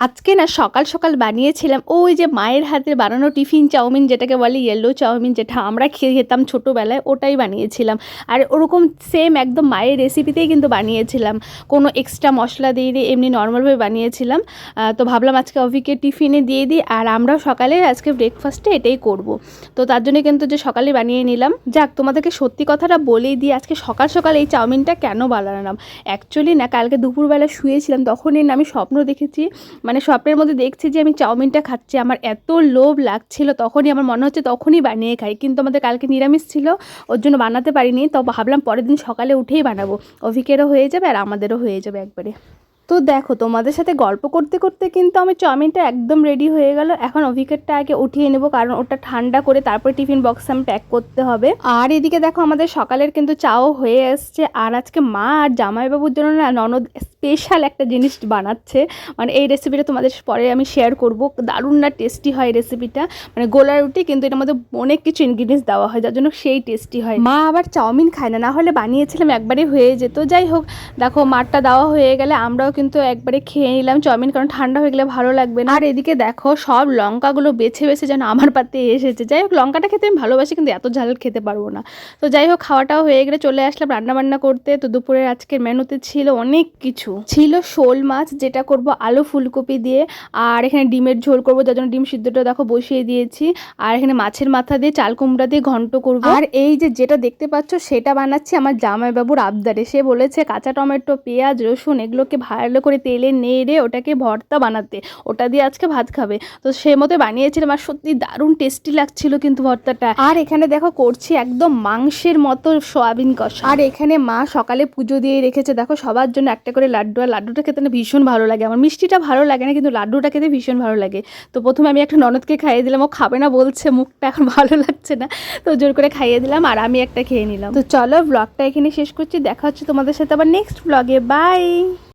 আজকে না সকাল সকাল বানিয়েছিলাম ওই যে মায়ের হাতের বানানো টিফিন চাউমিন, যেটাকে বলে ইয়েলো চাউমিন, যেটা আমরা খেতাম ছোটোবেলায়, ওটাই বানিয়েছিলাম। আর ওরকম সেম একদম মায়ের রেসিপিতেই কিন্তু বানিয়েছিলাম, কোনো এক্সট্রা মশলা দিয়ে এমনি নর্মালভাবে বানিয়েছিলাম। তো ভাবলাম আজকে অভিকে টিফিনে দিয়ে দিই, আর আমরাও সকালে আজকে ব্রেকফাস্টে এটাই করব। তো তার জন্য কিন্তু যে সকালে বানিয়ে নিলাম। যাক, তোমাদেরকে সত্যি কথাটা বলেই দিই, আজকে সকাল সকাল এই চাউমিনটা কেন বানালাম। অ্যাকচুয়ালি না, কালকে দুপুরবেলা শুয়েছিলাম, তখনই না আমি স্বপ্ন দেখেছি, মানে স্বপ্নের মধ্যে দেখছি যে আমি চাউমিনটা খাচ্ছি। আমার এত লোভ লাগছিল, তখনই আমার মনে হচ্ছে তখনই বানিয়ে খাই, কিন্তু আমাদের কালকে নিরামিষ ছিল, ওর জন্য বানাতে পারিনি। তো ভাবলাম পরের দিন সকালে উঠেই বানাবো, অভিকেরও হয়ে যাবে আর আমাদেরও হয়ে যাবে একবারে। তো দেখো, তোমাদের সাথে গল্প করতে করতে কিন্তু আমার চাউমিনটা একদম রেডি হয়ে গেল। এখন অভিকেটটা আগে উঠিয়ে নেবো, কারণ ওটা ঠান্ডা করে তারপরে টিফিন বক্সে আমি প্যাক করতে হবে। আর এদিকে দেখো, আমাদের সকালের কিন্তু চাও হয়ে এসছে। আর আজকে মা আর জামাইবাবুর জন্য না ননদ স্পেশাল একটা জিনিস বানাচ্ছে, মানে এই রেসিপিটা তোমাদের পরে আমি শেয়ার করব। দারুণ না টেস্টি হয় রেসিপিটা, মানে গোলা রুটি, কিন্তু এটার মধ্যে অনেক কিছু ইনগ্রিডিয়েন্টস দেওয়া হয়, যার জন্য সেই টেস্টি হয়। মা আবার চাউমিন খায় না, না হলে বানিয়েছিলাম একবারে হয়ে যেত। যাই হোক, দেখো মারটা দেওয়া হয়ে গেলে আমরাও কিন্তু একবারে খেয়ে নিলাম চাউমিন, কারণ ঠান্ডা হয়ে গেলে ভালো লাগবে না। আর এদিকে দেখো, সব লঙ্কাগুলো বেছে বেছে যেন আমার পাতে এসেছে। যাই হোক, লঙ্কাটা খেতে আমি ভালোবাসি, কিন্তু এত ঝাল খেতে পারবো না। তো যাই হোক, খাওয়াটাও হয়ে গেলে চলে আসলাম রান্না বান্না করতে। তো দুপুরের আজকের মেনুতে ছিল অনেক কিছু, ছিল শোল মাছ, যেটা করব আলু ফুলকপি দিয়ে, আর এখানে ডিমের ঝোল করবো, যার জন্য ডিম সিদ্ধটা দেখো বসিয়ে দিয়েছি। আর এখানে মাছের মাথা দিয়ে চাল কুমড়া দিয়ে ঘন্ট করবো। আর এই যে যেটা দেখতে পাচ্ছ, সেটা বানাচ্ছি আমার জামাইবাবুর আবদারে। সে বলেছে কাঁচা টমেটো, পেঁয়াজ, রসুন এগুলোকে ভালো করে তেলে নেড়ে ওটাকে ভর্তা বানাতে, ওটা দিয়ে আজকে ভাত খাবে। তো সে মতো বানিয়েছিলাম, আর সত্যি দারুণ টেস্টি লাগছিল কিন্তু ভর্তাটা। আর এখানে দেখো করছি একদম মাংসের মতো সয়াবিন কষা। আর এখানে মা সকালে পুজো দিয়ে রেখেছে, দেখো সবার জন্য একটা করে লাড্ডু। আর লাড্ডুটা খেতে না ভীষণ ভালো লাগে, আমার মিষ্টিটা ভালো লাগে না, কিন্তু লাড্ডুটা খেতে ভীষণ ভালো লাগে। তো প্রথমে আমি একটা ননদকে খাইয়ে দিলাম, ও খাবে না বলছে, মুখটা এখন ভালো লাগছে না, তো জোর করে খাইয়ে দিলাম, আর আমি একটা খেয়ে নিলাম। তো চলো, ব্লগটা এখানে শেষ করছি, দেখা হচ্ছে তোমাদের সাথে আবার নেক্সট ব্লগে। বাই।